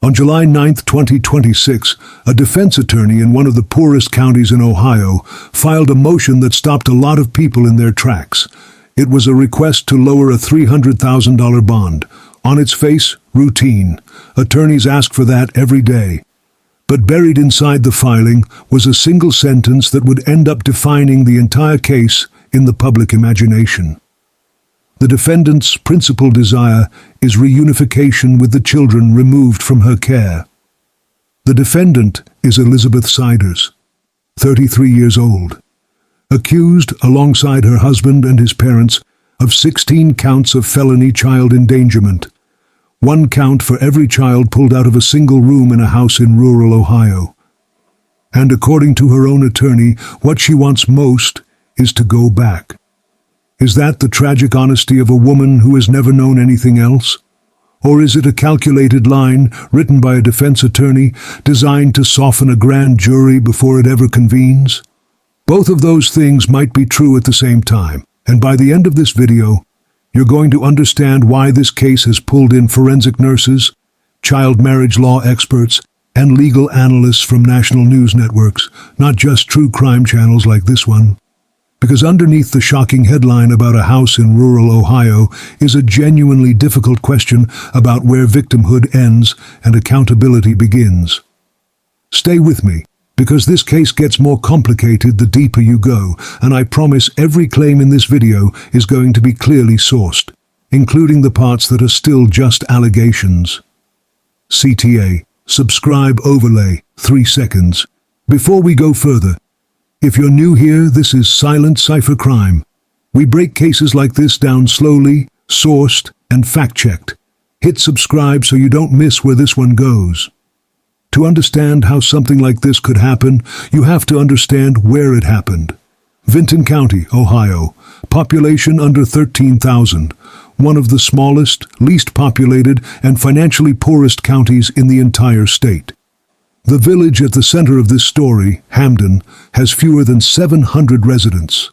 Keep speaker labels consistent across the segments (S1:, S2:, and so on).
S1: On July 9, 2026, a defense attorney in one of the poorest counties in Ohio filed a motion that stopped a lot of people in their tracks. It was a request to lower a $300,000 bond. On its face, routine. Attorneys ask for that every day. But buried inside the filing was a single sentence that would end up defining the entire case in the public imagination. The defendant's principal desire is reunification with the children removed from her care. The defendant is Elizabeth Siders, 33 years old, accused, alongside her husband and his parents, of 16 counts of felony child endangerment, 1 count for every child pulled out of a single room in a house in rural Ohio. And according to her own attorney, what she wants most is to go back. Is that the tragic honesty of a woman who has never known anything else? Or is it a calculated line written by a defense attorney designed to soften a grand jury before it ever convenes? Both of those things might be true at the same time, and by the end of this video, you're going to understand why this case has pulled in forensic nurses, child marriage law experts, and legal analysts from national news networks, not just true crime channels like this one. Because underneath the shocking headline about a house in rural Ohio is a genuinely difficult question about where victimhood ends and accountability begins. Stay with me, because this case gets more complicated the deeper you go, and I promise every claim in this video is going to be clearly sourced, including the parts that are still just allegations. CTA, subscribe overlay, 3 seconds. Before we go further, if you're new here, this is Silent Cipher Crime. We break cases like this down slowly, sourced, and fact-checked. Hit subscribe so you don't miss where this one goes. To understand how something like this could happen, you have to understand where it happened. Vinton County, Ohio. Population under 13,000. One of the smallest, least populated, and financially poorest counties in the entire state. The village at the center of this story, Hamden, has fewer than 700 residents.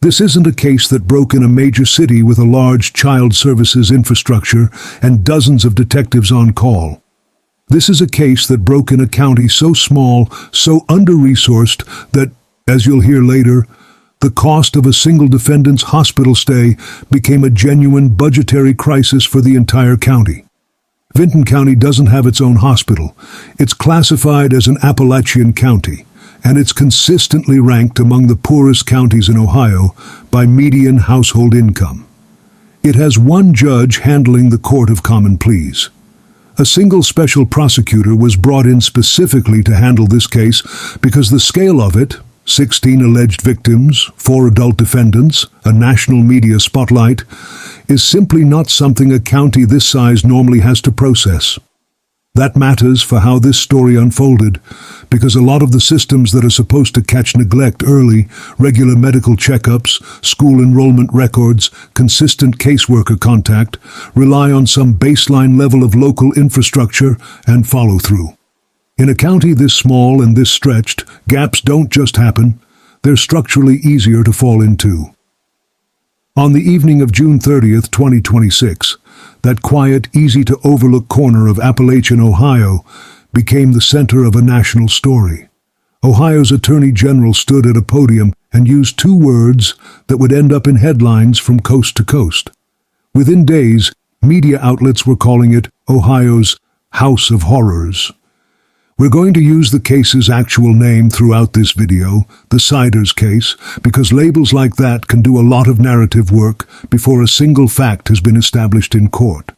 S1: This isn't a case that broke in a major city with a large child services infrastructure and dozens of detectives on call. This is a case that broke in a county so small, so under-resourced that, as you'll hear later, the cost of a single defendant's hospital stay became a genuine budgetary crisis for the entire county. Vinton County doesn't have its own hospital. It's classified as an Appalachian county, and it's consistently ranked among the poorest counties in Ohio by median household income. It has 1 judge handling the Court of Common Pleas. A single special prosecutor was brought in specifically to handle this case because the scale of it, 16 alleged victims, 4 adult defendants, a national media spotlight, is simply not something a county this size normally has to process. That matters for how this story unfolded, because a lot of the systems that are supposed to catch neglect early, regular medical checkups, school enrollment records, consistent caseworker contact, rely on some baseline level of local infrastructure and follow-through. In a county this small and this stretched, gaps don't just happen, they're structurally easier to fall into. On the evening of June 30th, 2026, that quiet, easy-to-overlook corner of Appalachian, Ohio, became the center of a national story. Ohio's Attorney General stood at a podium and used 2 words that would end up in headlines from coast to coast. Within days, media outlets were calling it Ohio's House of Horrors. We're going to use the case's actual name throughout this video, the Siders case, because labels like that can do a lot of narrative work before a single fact has been established in court.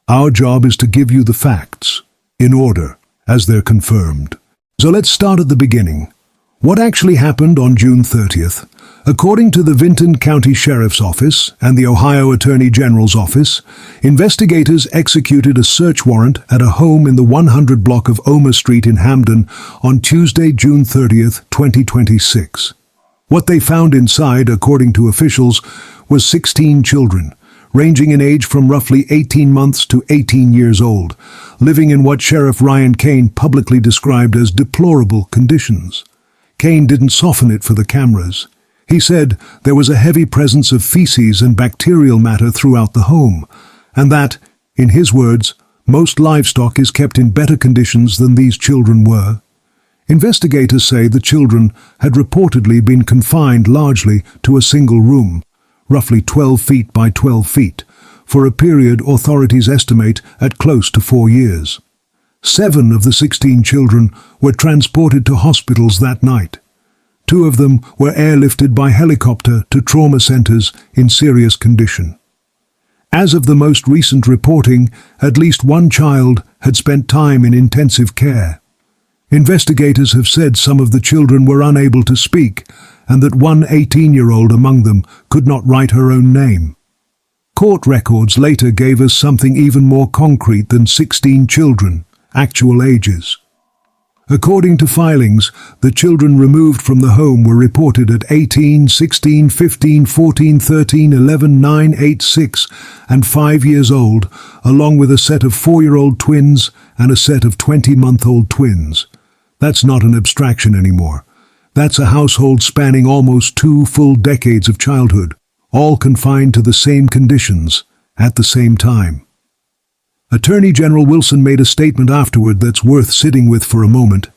S1: Our job is to give you the facts, in order, as they're confirmed. So let's start at the beginning. What actually happened on June 30th? According to the Vinton County Sheriff's Office and the Ohio Attorney General's Office, investigators executed a search warrant at a home in the 100 block of Omer Street in Hamden on Tuesday, June 30th, 2026. What they found inside, according to officials, was 16 children, ranging in age from roughly 18 months to 18 years old, living in what Sheriff Ryan Kane publicly described as deplorable conditions. Kane didn't soften it for the cameras. He said there was a heavy presence of feces and bacterial matter throughout the home, and that, in his words, Most livestock is kept in better conditions than these children were. Investigators say the children had reportedly been confined largely to a single room, roughly 12 feet by 12 feet, for a period authorities estimate at close to 4 years. 7 of the 16 children were transported to hospitals that night. 2 of them were airlifted by helicopter to trauma centers in serious condition. As of the most recent reporting, at least 1 child had spent time in intensive care. Investigators have said some of the children were unable to speak and that one 18-year-old among them could not write her own name. Court records later gave us something even more concrete than 16 children, actual ages. According to filings, the children removed from the home were reported at 18, 16, 15, 14, 13, 11, 9, 8, 6, and 5 years old, along with a set of 4-year-old twins and a set of 20-month-old twins. That's not an abstraction anymore. That's a household spanning almost 2 full decades of childhood, all confined to the same conditions, at the same time. Attorney General Wilson made a statement afterward that's worth sitting with for a moment.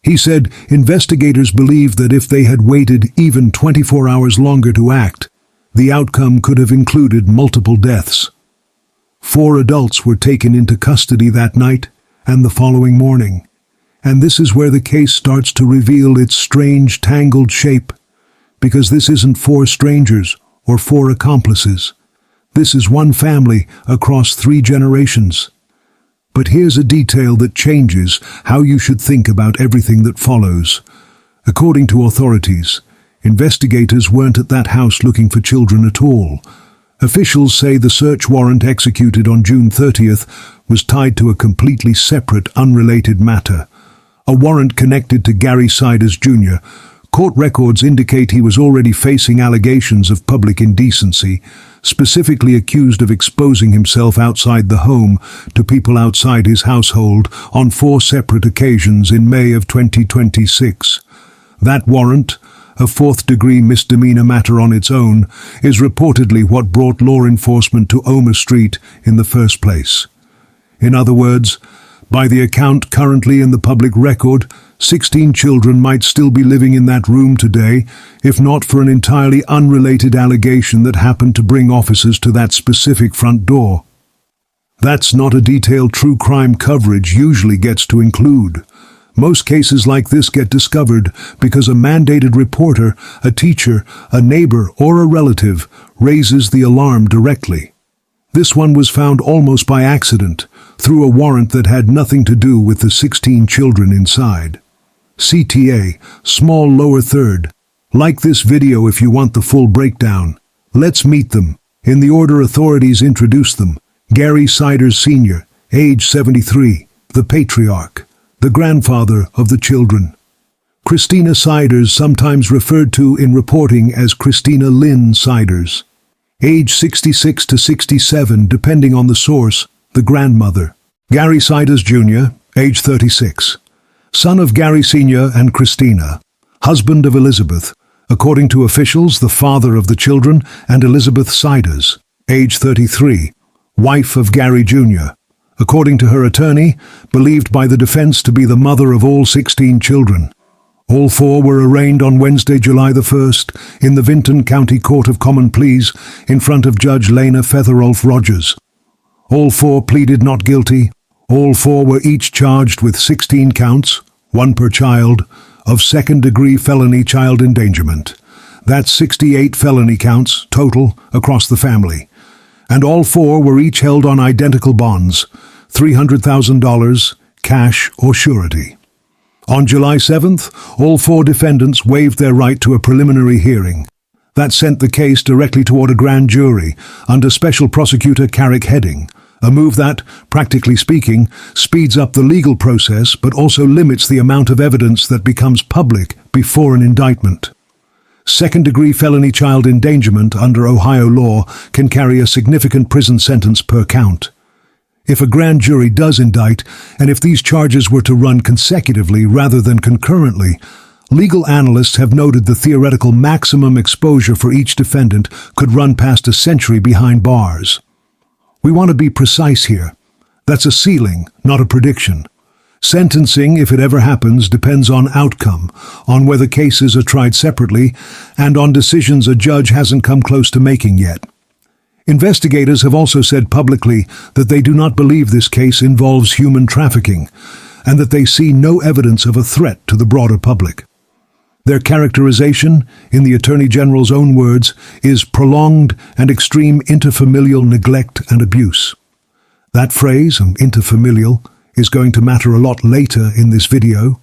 S1: He said investigators believe that if they had waited even 24 hours longer to act, the outcome could have included multiple deaths. 4 adults were taken into custody that night and the following morning. And this is where the case starts to reveal its strange, tangled shape, because this isn't 4 strangers or 4 accomplices. This is one family across 3 generations. But here's a detail that changes how you should think about everything that follows. According to authorities, investigators weren't at that house looking for children at all. Officials say the search warrant executed on June 30th was tied to a completely separate, unrelated matter. A warrant connected to Gary Siders Jr. Court records indicate he was already facing allegations of public indecency, specifically accused of exposing himself outside the home to people outside his household on 4 separate occasions in May of 2026. That warrant, a 4th-degree misdemeanor matter on its own, is reportedly what brought law enforcement to Omer Street in the first place. In other words, by the account currently in the public record, 16 children might still be living in that room today, if not for an entirely unrelated allegation that happened to bring officers to that specific front door. That's not a detail true crime coverage usually gets to include. Most cases like this get discovered because a mandated reporter, a teacher, a neighbor, or a relative raises the alarm directly. This one was found almost by accident, through a warrant that had nothing to do with the 16 children inside. CTA, small lower third. Like this video if you want the full breakdown. Let's meet them, in the order authorities introduced them. Gary Siders Sr., age 73, the patriarch, the grandfather of the children. Christina Siders, sometimes referred to in reporting as Christina Lynn Siders, age 66 to 67 depending on the source, the grandmother. Gary Siders Jr., age 36, son of Gary Sr. and Christina, husband of Elizabeth, according to officials the father of the children, and Elizabeth Siders, age 33, wife of Gary Jr., according to her attorney, believed by the defense to be the mother of all 16 children. All 4 were arraigned on Wednesday, July the 1st, in the Vinton County Court of Common Pleas in front of Judge Lena Fetherolf Rogers. All 4 pleaded not guilty. All 4 were each charged with 16 counts, 1 per child, of second-degree felony child endangerment. That's 68 felony counts, total, across the family. And all 4 were each held on identical bonds, $300,000, cash or surety. On July 7th, all 4 defendants waived their right to a preliminary hearing. That sent the case directly toward a grand jury under Special Prosecutor Carrick Heading, a move that, practically speaking, speeds up the legal process but also limits the amount of evidence that becomes public before an indictment. Second-degree felony child endangerment under Ohio law can carry a significant prison sentence per count. If a grand jury does indict, and if these charges were to run consecutively rather than concurrently, legal analysts have noted the theoretical maximum exposure for each defendant could run past a century behind bars. We want to be precise here. That's a ceiling, not a prediction. Sentencing, if it ever happens, depends on outcome, on whether cases are tried separately, and on decisions a judge hasn't come close to making yet. Investigators have also said publicly that they do not believe this case involves human trafficking, and that they see no evidence of a threat to the broader public. Their characterization, in the Attorney General's own words, is prolonged and extreme interfamilial neglect and abuse. That phrase, interfamilial, is going to matter a lot later in this video.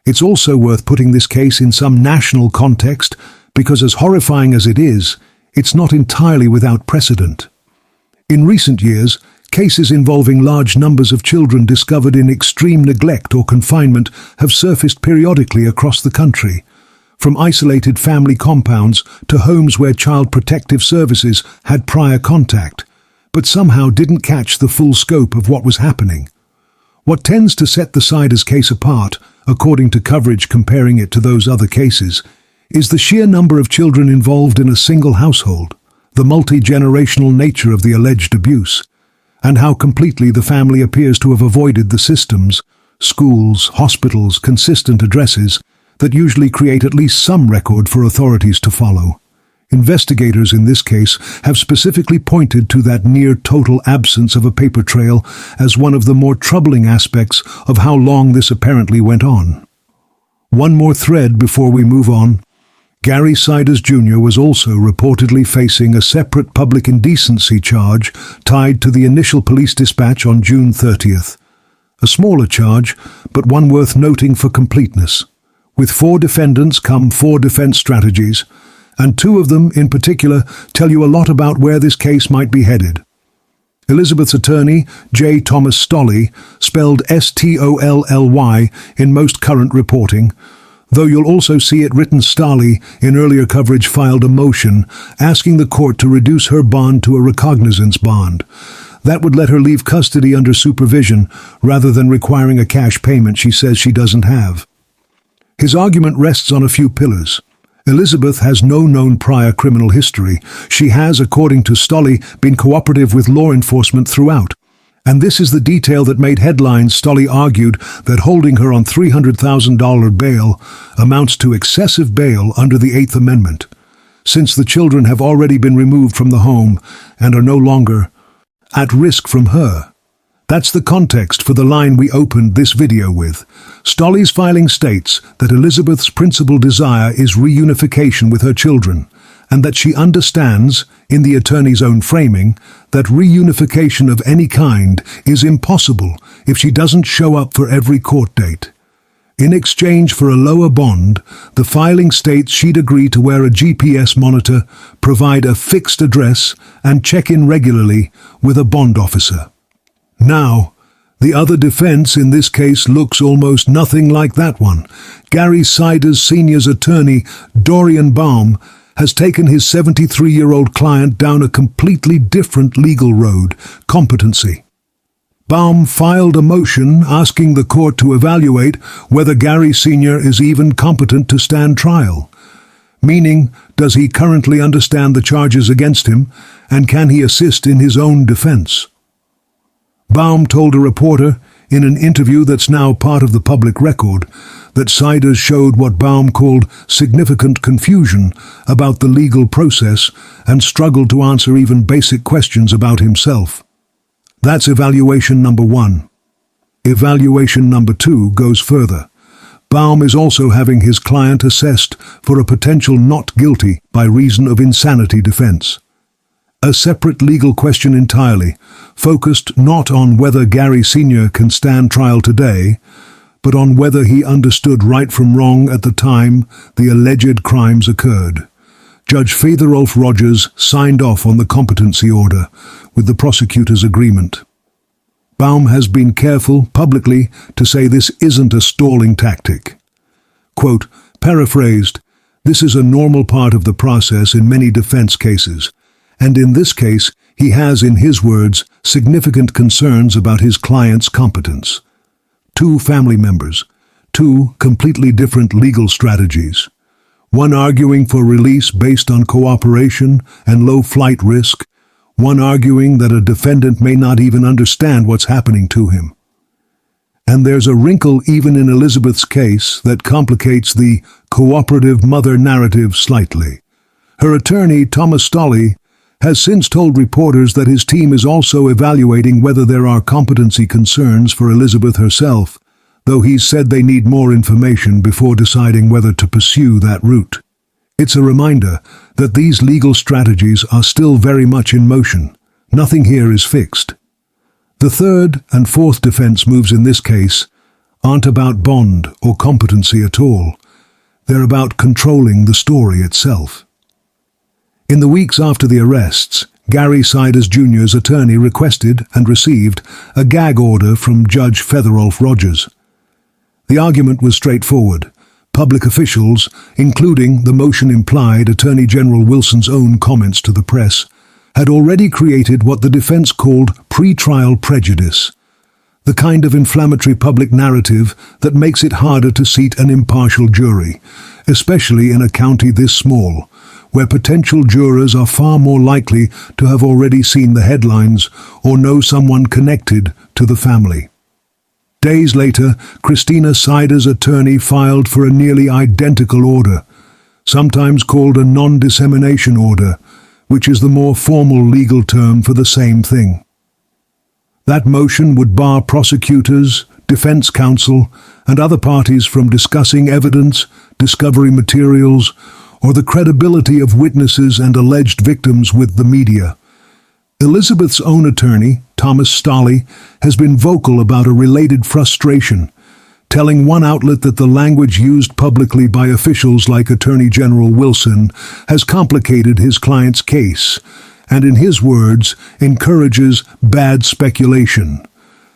S1: It's also worth putting this case in some national context, because as horrifying as it is, it's not entirely without precedent. In recent years, cases involving large numbers of children discovered in extreme neglect or confinement have surfaced periodically across the country, from isolated family compounds to homes where Child Protective Services had prior contact, but somehow didn't catch the full scope of what was happening. What tends to set the Siders case apart, according to coverage comparing it to those other cases, is the sheer number of children involved in a single household, the multi-generational nature of the alleged abuse, and how completely the family appears to have avoided the systems, schools, hospitals, consistent addresses, that usually create at least some record for authorities to follow. Investigators in this case have specifically pointed to that near-total absence of a paper trail as one of the more troubling aspects of how long this apparently went on. One more thread before we move on. Gary Siders Jr. was also reportedly facing a separate public indecency charge tied to the initial police dispatch on June 30th. A smaller charge, but one worth noting for completeness. With 4 defendants come 4 defense strategies, and 2 of them in particular tell you a lot about where this case might be headed. Elizabeth's attorney, J. Thomas Stolley, spelled S-T-O-L-L-Y in most current reporting, though you'll also see it written Stolley in earlier coverage, filed a motion asking the court to reduce her bond to a recognizance bond. That would let her leave custody under supervision rather than requiring a cash payment she says she doesn't have. His argument rests on a few pillars. Elizabeth has no known prior criminal history. She has, according to Stolley, been cooperative with law enforcement throughout. And this is the detail that made headlines. Stolley argued that holding her on $300,000 bail amounts to excessive bail under the Eighth Amendment, since the children have already been removed from the home and are no longer at risk from her. That's the context for the line we opened this video with. Stolley's filing states that Elizabeth's principal desire is reunification with her children, and that she understands, in the attorney's own framing, that reunification of any kind is impossible if she doesn't show up for every court date. In exchange for a lower bond, the filing states she'd agree to wear a GPS monitor, provide a fixed address, and check in regularly with a bond officer. Now, the other defense in this case looks almost nothing like that one. Gary Siders Sr.'s attorney, Dorian Baum, has taken his 73-year-old client down a completely different legal road: competency. Baum filed a motion asking the court to evaluate whether Gary Sr. is even competent to stand trial. Meaning, does he currently understand the charges against him, and can he assist in his own defense? Baum told a reporter, in an interview that's now part of the public record, that Siders showed what Baum called significant confusion about the legal process and struggled to answer even basic questions about himself. That's evaluation number 1. Evaluation number 2 goes further. Baum is also having his client assessed for a potential not guilty by reason of insanity defense. A separate legal question entirely, focused not on whether Gary Sr. can stand trial today, but on whether he understood right from wrong at the time the alleged crimes occurred. Judge Featherolf Rogers signed off on the competency order with the prosecutor's agreement. Baum has been careful, publicly, to say this isn't a stalling tactic. Quote, paraphrased, this is a normal part of the process in many defense cases, and in this case, he has, in his words, significant concerns about his client's competence. 2 family members, 2 completely different legal strategies. One arguing for release based on cooperation and low flight risk, one arguing that a defendant may not even understand what's happening to him. And there's a wrinkle even in Elizabeth's case that complicates the cooperative mother narrative slightly. Her attorney, Thomas Stolley, has since told reporters that his team is also evaluating whether there are competency concerns for Elizabeth herself, though he's said they need more information before deciding whether to pursue that route. It's a reminder that these legal strategies are still very much in motion. Nothing here is fixed. The third and fourth defense moves in this case aren't about bond or competency at all. They're about controlling the story itself. In the weeks after the arrests, Gary Siders Jr.'s attorney requested and received a gag order from Judge Fetherolf Rogers. The argument was straightforward. Public officials, including the motion implied Attorney General Wilson's own comments to the press, had already created what the defense called pre-trial prejudice, the kind of inflammatory public narrative that makes it harder to seat an impartial jury, especially in a county this small, where potential jurors are far more likely to have already seen the headlines or know someone connected to the family. Days later, Christina Siders' attorney filed for a nearly identical order, sometimes called a non-dissemination order, which is the more formal legal term for the same thing. That motion would bar prosecutors, defense counsel, and other parties from discussing evidence, discovery materials, or the credibility of witnesses and alleged victims with the media. Elizabeth's own attorney, Thomas Stolley, has been vocal about a related frustration, telling one outlet that the language used publicly by officials like Attorney General Wilson has complicated his client's case, and in his words, encourages bad speculation.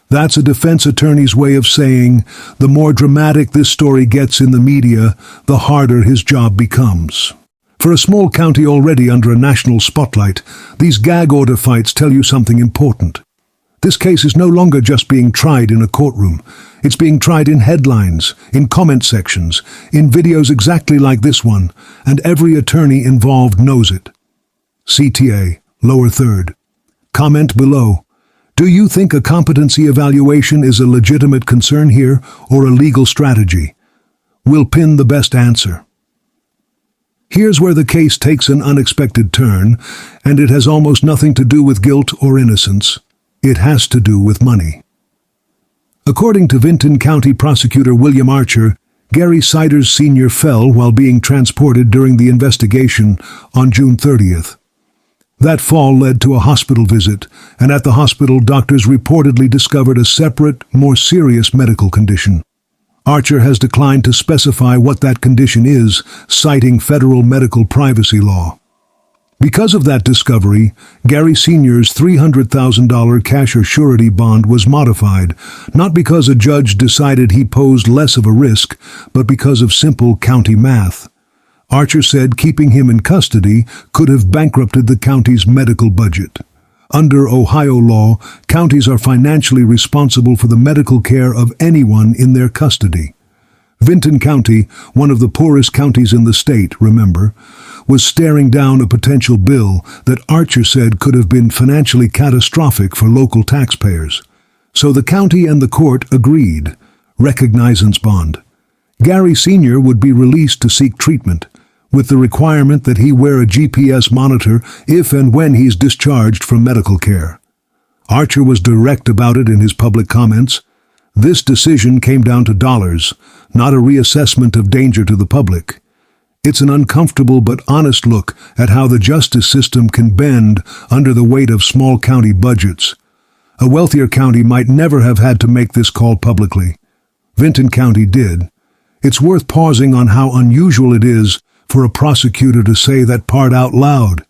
S1: That's a defense attorney's way of saying, the more dramatic this story gets in the media, the harder his job becomes. For a small county already under a national spotlight, these gag order fights tell you something important. This case is no longer just being tried in a courtroom. It's being tried in headlines, in comment sections, in videos exactly like this one, and every attorney involved knows it. CTA, lower third. Comment below. Do you think a competency evaluation is a legitimate concern here or a legal strategy? We'll pin the best answer. Here's where the case takes an unexpected turn, and it has almost nothing to do with guilt or innocence. It has to do with money. According to Vinton County Prosecutor William Archer, Gary Siders Sr. fell while being transported during the investigation on June 30th. That fall led to a hospital visit, and at the hospital, doctors reportedly discovered a separate, more serious medical condition. Archer has declined to specify what that condition is, citing federal medical privacy law. Because of that discovery, Gary Sr.'s $300,000 cash or surety bond was modified, not because a judge decided he posed less of a risk, but because of simple county math. Archer said keeping him in custody could have bankrupted the county's medical budget. Under Ohio law, counties are financially responsible for the medical care of anyone in their custody. Vinton County, one of the poorest counties in the state, remember, was staring down a potential bill that Archer said could have been financially catastrophic for local taxpayers. So the county and the court agreed. Recognizance bond. Gary Sr. would be released to seek treatment, with the requirement that he wear a GPS monitor if and when he's discharged from medical care. Archer was direct about it in his public comments. This decision came down to dollars, not a reassessment of danger to the public. It's an uncomfortable but honest look at how the justice system can bend under the weight of small county budgets. A wealthier county might never have had to make this call publicly. Vinton County did. It's worth pausing on how unusual it is for a prosecutor to say that part out loud.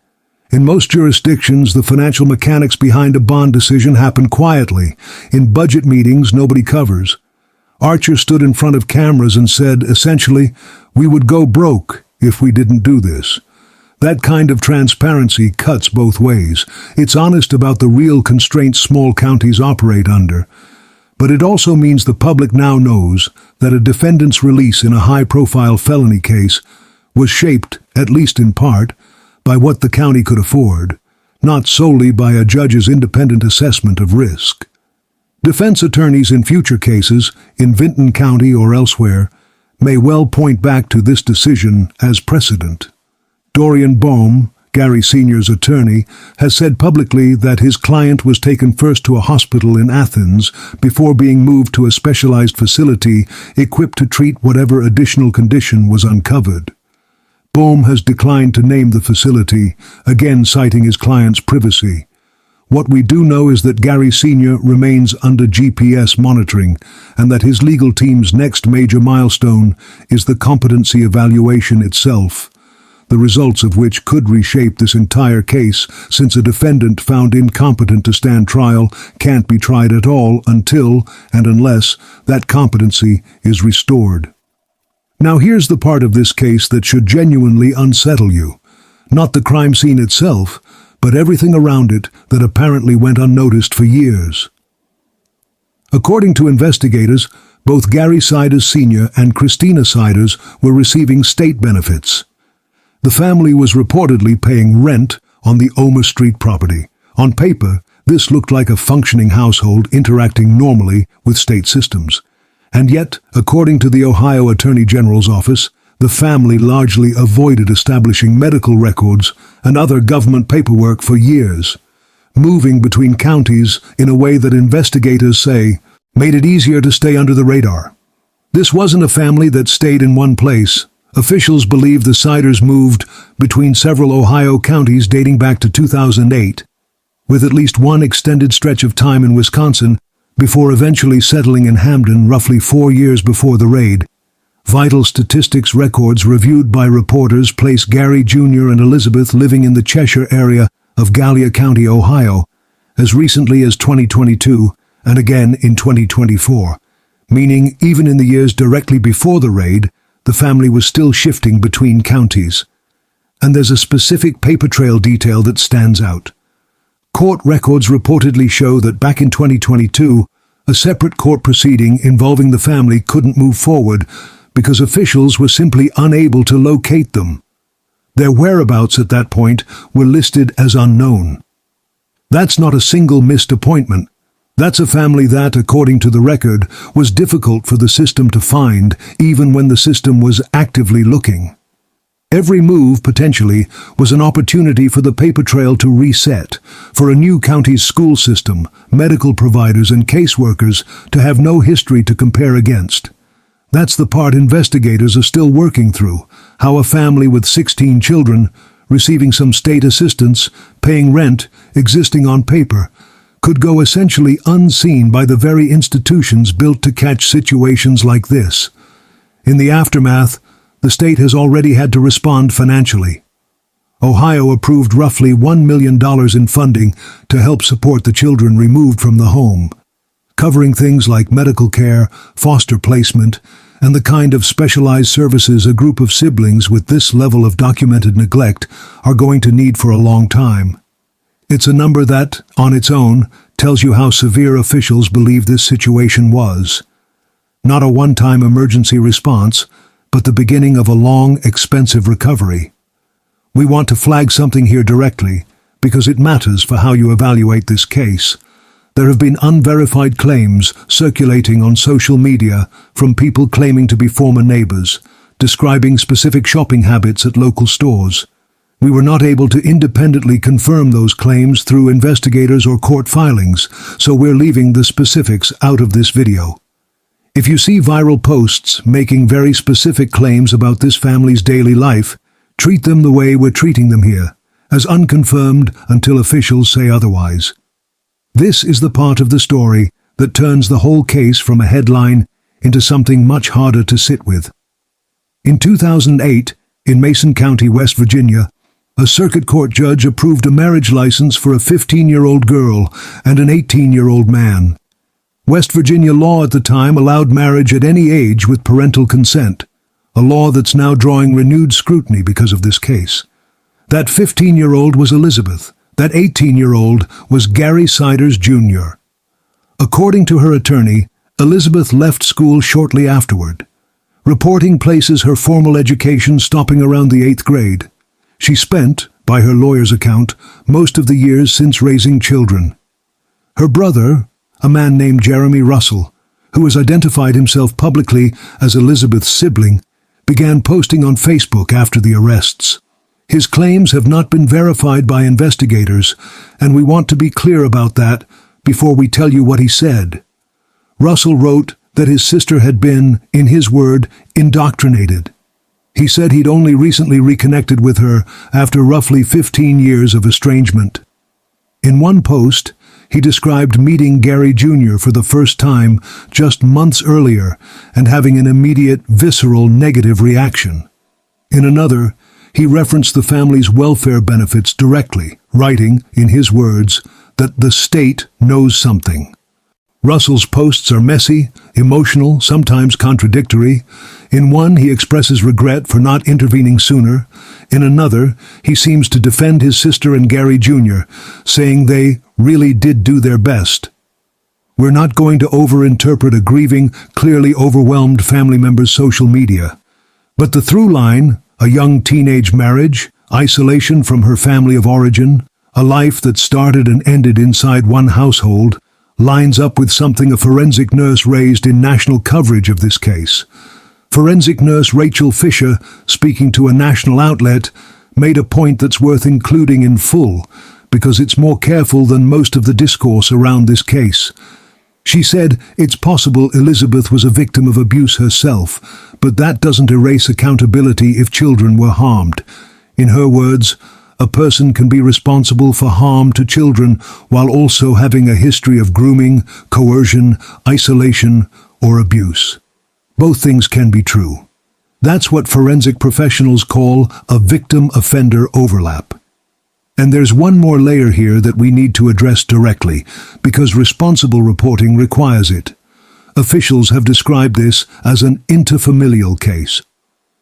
S1: In most jurisdictions, the financial mechanics behind a bond decision happen quietly. In budget meetings, nobody covers. Archer stood in front of cameras and said, essentially, we would go broke if we didn't do this. That kind of transparency cuts both ways. It's honest about the real constraints small counties operate under. But it also means the public now knows that a defendant's release in a high-profile felony case was shaped, at least in part, by what the county could afford, not solely by a judge's independent assessment of risk. Defense attorneys in future cases, in Vinton County or elsewhere, may well point back to this decision as precedent. Dorian Boehm, Gary Sr.'s attorney, has said publicly that his client was taken first to a hospital in Athens before being moved to a specialized facility equipped to treat whatever additional condition was uncovered. Boehm has declined to name the facility, again citing his client's privacy. What we do know is that Gary Sr. remains under GPS monitoring and that his legal team's next major milestone is the competency evaluation itself, the results of which could reshape this entire case, since a defendant found incompetent to stand trial can't be tried at all until and unless that competency is restored. Now here's the part of this case that should genuinely unsettle you. Not the crime scene itself, but everything around it that apparently went unnoticed for years. According to investigators, both Gary Siders Sr. and Christina Siders were receiving state benefits. The family was reportedly paying rent on the Omer Street property. On paper, this looked like a functioning household interacting normally with state systems. And yet, according to the Ohio Attorney General's office, the family largely avoided establishing medical records and other government paperwork for years, moving between counties in a way that investigators say made it easier to stay under the radar. This wasn't a family that stayed in one place. Officials believe the Siders moved between several Ohio counties dating back to 2008, with at least one extended stretch of time in Wisconsin before eventually settling in Hamden roughly 4 years before the raid. Vital statistics records reviewed by reporters place Gary Jr. and Elizabeth living in the Cheshire area of Gallia County, Ohio, as recently as 2022 and again in 2024, meaning even in the years directly before the raid, the family was still shifting between counties. And there's a specific paper trail detail that stands out. Court records reportedly show that back in 2022, a separate court proceeding involving the family couldn't move forward because officials were simply unable to locate them. Their whereabouts at that point were listed as unknown. That's not a single missed appointment. That's a family that, according to the record, was difficult for the system to find, even when the system was actively looking. Every move, potentially, was an opportunity for the paper trail to reset, for a new county's school system, medical providers, and caseworkers to have no history to compare against. That's the part investigators are still working through, how a family with 16 children, receiving some state assistance, paying rent, existing on paper, could go essentially unseen by the very institutions built to catch situations like this. In the aftermath, the state has already had to respond financially. Ohio approved roughly $1 million in funding to help support the children removed from the home, covering things like medical care, foster placement, and the kind of specialized services a group of siblings with this level of documented neglect are going to need for a long time. It's a number that, on its own, tells you how severe officials believe this situation was. Not a one-time emergency response, but the beginning of a long, expensive recovery. We want to flag something here directly, because it matters for how you evaluate this case. There have been unverified claims circulating on social media from people claiming to be former neighbors, describing specific shopping habits at local stores. We were not able to independently confirm those claims through investigators or court filings, so we're leaving the specifics out of this video. If you see viral posts making very specific claims about this family's daily life, treat them the way we're treating them here, as unconfirmed until officials say otherwise. This is the part of the story that turns the whole case from a headline into something much harder to sit with. In 2008, in Mason County, West Virginia, a circuit court judge approved a marriage license for a 15-year-old girl and an 18-year-old man. West Virginia law at the time allowed marriage at any age with parental consent, a law that's now drawing renewed scrutiny because of this case. That 15-year-old was Elizabeth. That 18-year-old was Gary Siders Jr. According to her attorney, Elizabeth left school shortly afterward. Reporting places her formal education stopping around the 8th grade. She spent, by her lawyer's account, most of the years since raising children. Her brother, a man named Jeremy Russell, who has identified himself publicly as Elizabeth's sibling, began posting on Facebook after the arrests. His claims have not been verified by investigators, and we want to be clear about that before we tell you what he said. Russell wrote that his sister had been, in his word, indoctrinated. He said he'd only recently reconnected with her after roughly 15 years of estrangement. In one post, he described meeting Gary Jr. for the first time just months earlier and having an immediate, visceral, negative reaction. In another, he referenced the family's welfare benefits directly, writing, in his words, that the state knows something. Russell's posts are messy, emotional, sometimes contradictory. In one, he expresses regret for not intervening sooner. In another, he seems to defend his sister and Gary Jr., saying they really did do their best. We're not going to overinterpret a grieving, clearly overwhelmed family member's social media. But the through line, a young teenage marriage, isolation from her family of origin, a life that started and ended inside one household, lines up with something a forensic nurse raised in national coverage of this case. Forensic nurse Rachel Fisher, speaking to a national outlet, made a point that's worth including in full, because it's more careful than most of the discourse around this case. She said it's possible Elizabeth was a victim of abuse herself, but that doesn't erase accountability if children were harmed. In her words, a person can be responsible for harm to children while also having a history of grooming, coercion, isolation, or abuse. Both things can be true. That's what forensic professionals call a victim-offender overlap. And there's one more layer here that we need to address directly, because responsible reporting requires it. Officials have described this as an interfamilial case.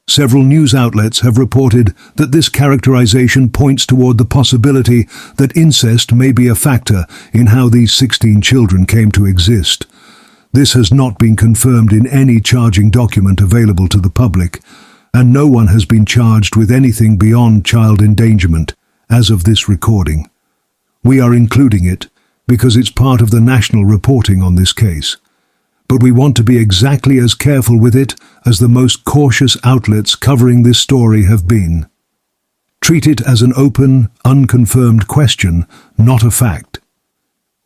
S1: Several news outlets have reported that this characterization points toward the possibility that incest may be a factor in how these 16 children came to exist. This has not been confirmed in any charging document available to the public, and no one has been charged with anything beyond child endangerment as of this recording. We are including it because it's part of the national reporting on this case. But we want to be exactly as careful with it as the most cautious outlets covering this story have been. Treat it as an open, unconfirmed question, not a fact.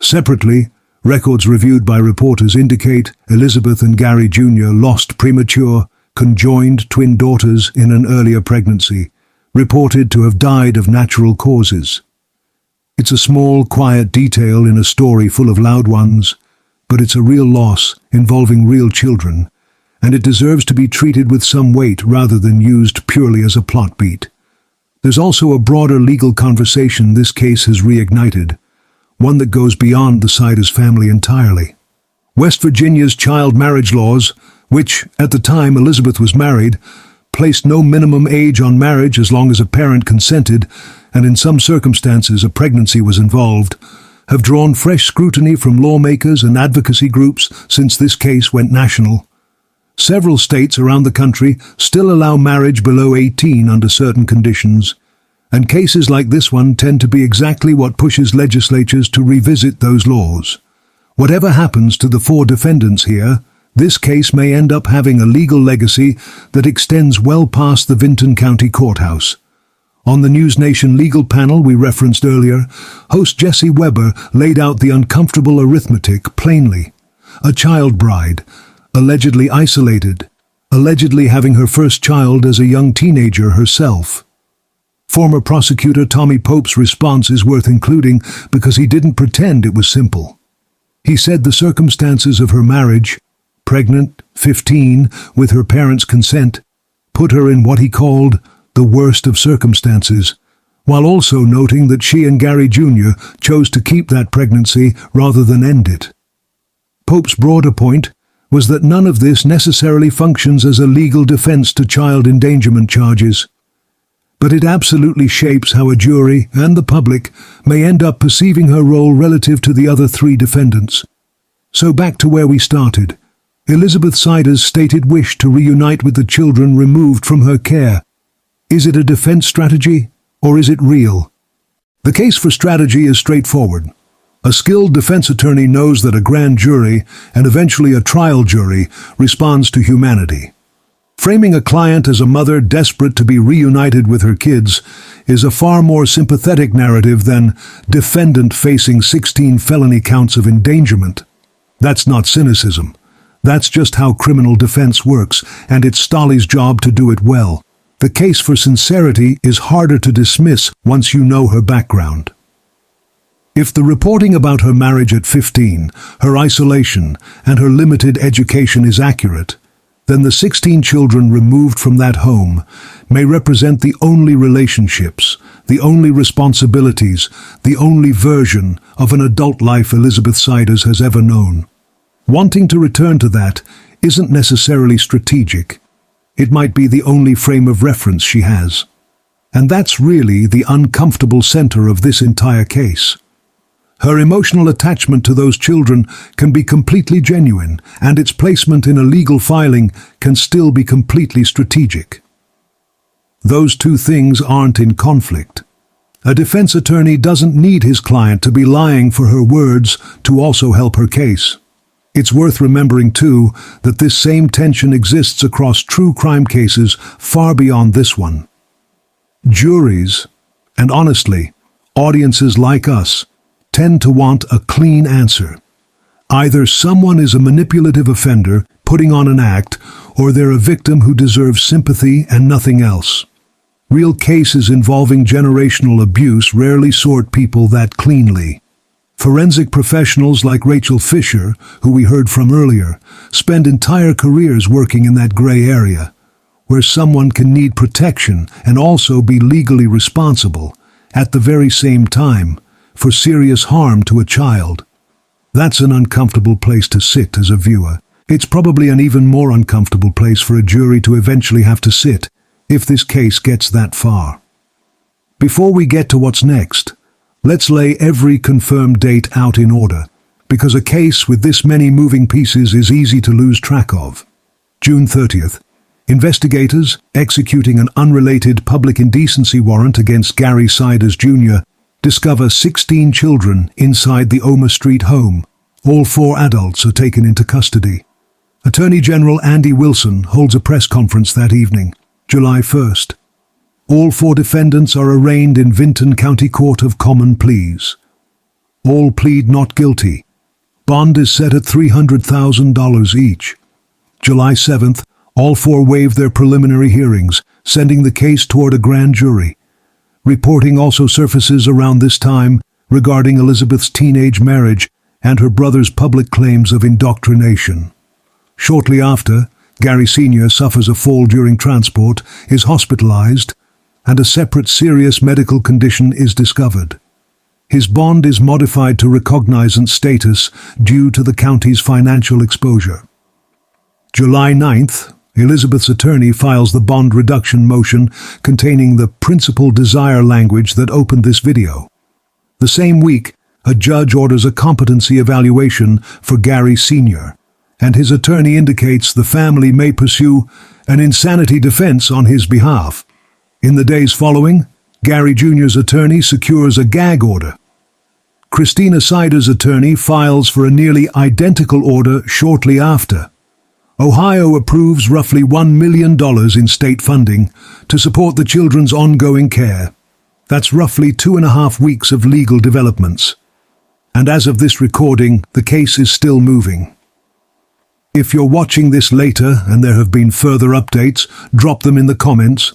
S1: Separately, records reviewed by reporters indicate Elizabeth and Gary Jr. lost premature, conjoined twin daughters in an earlier pregnancy, reported to have died of natural causes. It's a small, quiet detail in a story full of loud ones, but it's a real loss involving real children, and it deserves to be treated with some weight rather than used purely as a plot beat. There's also a broader legal conversation this case has reignited, one that goes beyond the Siders family entirely. West Virginia's child marriage laws, which, at the time Elizabeth was married, placed no minimum age on marriage as long as a parent consented, and in some circumstances a pregnancy was involved, have drawn fresh scrutiny from lawmakers and advocacy groups since this case went national. Several states around the country still allow marriage below 18 under certain conditions, and cases like this one tend to be exactly what pushes legislatures to revisit those laws. Whatever happens to the 4 defendants here, this case may end up having a legal legacy that extends well past the Vinton County Courthouse. On the News Nation legal panel we referenced earlier, host Jesse Weber laid out the uncomfortable arithmetic plainly. A child bride, allegedly isolated, allegedly having her first child as a young teenager herself. Former prosecutor Tommy Pope's response is worth including because he didn't pretend it was simple. He said the circumstances of her marriage, pregnant, 15, with her parents' consent, put her in what he called the worst of circumstances, while also noting that she and Gary Jr. chose to keep that pregnancy rather than end it. Pope's broader point was that none of this necessarily functions as a legal defense to child endangerment charges, but it absolutely shapes how a jury and the public may end up perceiving her role relative to the other 3 defendants. So back to where we started. Elizabeth Siders' stated wish to reunite with the children removed from her care. Is it a defense strategy? Or is it real? The case for strategy is straightforward. A skilled defense attorney knows that a grand jury, and eventually a trial jury, responds to humanity. Framing a client as a mother desperate to be reunited with her kids is a far more sympathetic narrative than defendant facing 16 felony counts of endangerment. That's not cynicism. That's just how criminal defense works, and it's Stolly's job to do it well. The case for sincerity is harder to dismiss once you know her background. If the reporting about her marriage at 15, her isolation, and her limited education is accurate, then the 16 children removed from that home may represent the only relationships, the only responsibilities, the only version of an adult life Elizabeth Siders has ever known. Wanting to return to that isn't necessarily strategic. It might be the only frame of reference she has. And that's really the uncomfortable center of this entire case. Her emotional attachment to those children can be completely genuine, and its placement in a legal filing can still be completely strategic. Those two things aren't in conflict. A defense attorney doesn't need his client to be lying for her words to also help her case. It's worth remembering, too, that this same tension exists across true crime cases far beyond this one. Juries, and honestly, audiences like us, tend to want a clean answer. Either someone is a manipulative offender putting on an act, or they're a victim who deserves sympathy and nothing else. Real cases involving generational abuse rarely sort people that cleanly. Forensic professionals like Rachel Fisher, who we heard from earlier, spend entire careers working in that gray area, where someone can need protection and also be legally responsible, at the very same time, for serious harm to a child. That's an uncomfortable place to sit as a viewer. It's probably an even more uncomfortable place for a jury to eventually have to sit, if this case gets that far. Before we get to what's next, let's lay every confirmed date out in order, because a case with this many moving pieces is easy to lose track of. June 30th. Investigators, executing an unrelated public indecency warrant against Gary Siders Jr., discover 16 children inside the Omer Street home. All 4 adults are taken into custody. Attorney General Andy Wilson holds a press conference that evening, July 1st. All 4 defendants are arraigned in Vinton County Court of Common Pleas. All plead not guilty. Bond is set at $300,000 each. July 7th, all 4 waive their preliminary hearings, sending the case toward a grand jury. Reporting also surfaces around this time regarding Elizabeth's teenage marriage and her brother's public claims of indoctrination. Shortly after, Gary Sr. suffers a fall during transport, is hospitalized, and a separate serious medical condition is discovered. His bond is modified to recognizance status due to the county's financial exposure. July 9th, Elizabeth's attorney files the bond reduction motion containing the principal desire language that opened this video. The same week, a judge orders a competency evaluation for Gary Sr., and his attorney indicates the family may pursue an insanity defense on his behalf. In the days following, Gary Jr.'s attorney secures a gag order. Christina Siders' attorney files for a nearly identical order shortly after. Ohio approves roughly $1 million in state funding to support the children's ongoing care. That's roughly 2.5 weeks of legal developments. And as of this recording, the case is still moving. If you're watching this later and there have been further updates, drop them in the comments.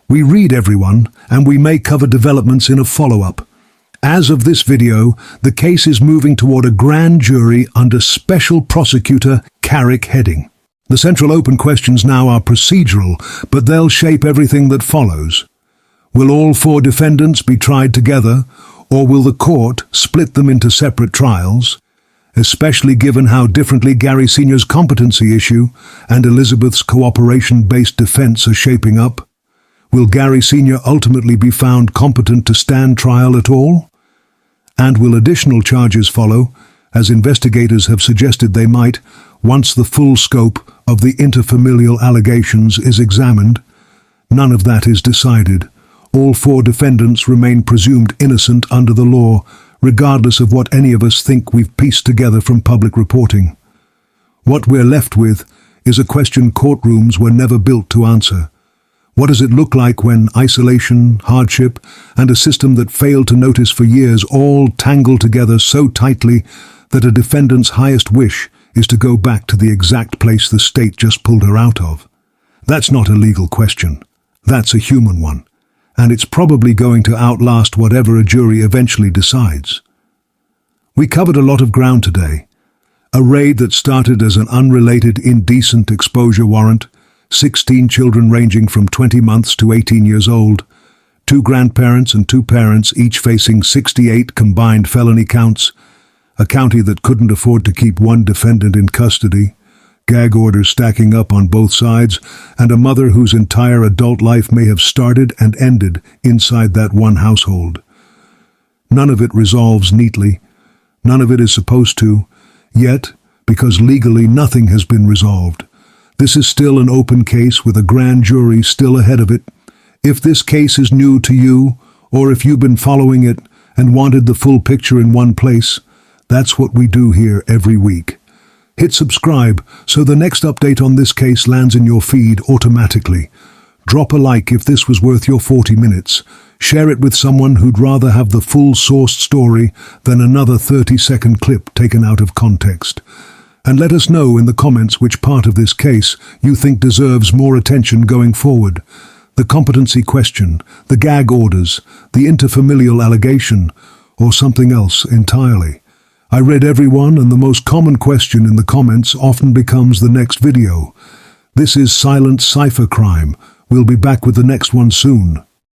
S1: We read everyone, and we may cover developments in a follow-up. As of this video, the case is moving toward a grand jury under Special Prosecutor Carrick heading. The central open questions now are procedural, but they'll shape everything that follows. Will all 4 defendants be tried together, or will the court split them into separate trials? Especially given how differently Gary Sr.'s competency issue and Elizabeth's cooperation-based defense are shaping up. Will Gary Sr. ultimately be found competent to stand trial at all? And will additional charges follow, as investigators have suggested they might, once the full scope of the interfamilial allegations is examined? None of that is decided. All 4 defendants remain presumed innocent under the law, regardless of what any of us think we've pieced together from public reporting. What we're left with is a question courtrooms were never built to answer. What does it look like when isolation, hardship, and a system that failed to notice for years all tangle together so tightly that a defendant's highest wish is to go back to the exact place the state just pulled her out of? That's not a legal question. That's a human one. And it's probably going to outlast whatever a jury eventually decides. We covered a lot of ground today. A raid that started as an unrelated indecent exposure warrant, 16 children ranging from 20 months to 18 years old, 2 grandparents and 2 parents each facing 68 combined felony counts, a county that couldn't afford to keep 1 defendant in custody, gag orders stacking up on both sides, and a mother whose entire adult life may have started and ended inside that one household. None of it resolves neatly. None of it is supposed to, yet, because legally nothing has been resolved. This is still an open case with a grand jury still ahead of it. If this case is new to you, or if you've been following it and wanted the full picture in one place, that's what we do here every week. Hit subscribe so the next update on this case lands in your feed automatically. Drop a like if this was worth your 40 minutes. Share it with someone who'd rather have the full sourced story than another 30-second clip taken out of context. And let us know in the comments which part of this case you think deserves more attention going forward. The competency question, the gag orders, the interfamilial allegation, or something else entirely. I read everyone, and the most common question in the comments often becomes the next video. This is Silent Cypher Crime. We'll be back with the next one soon.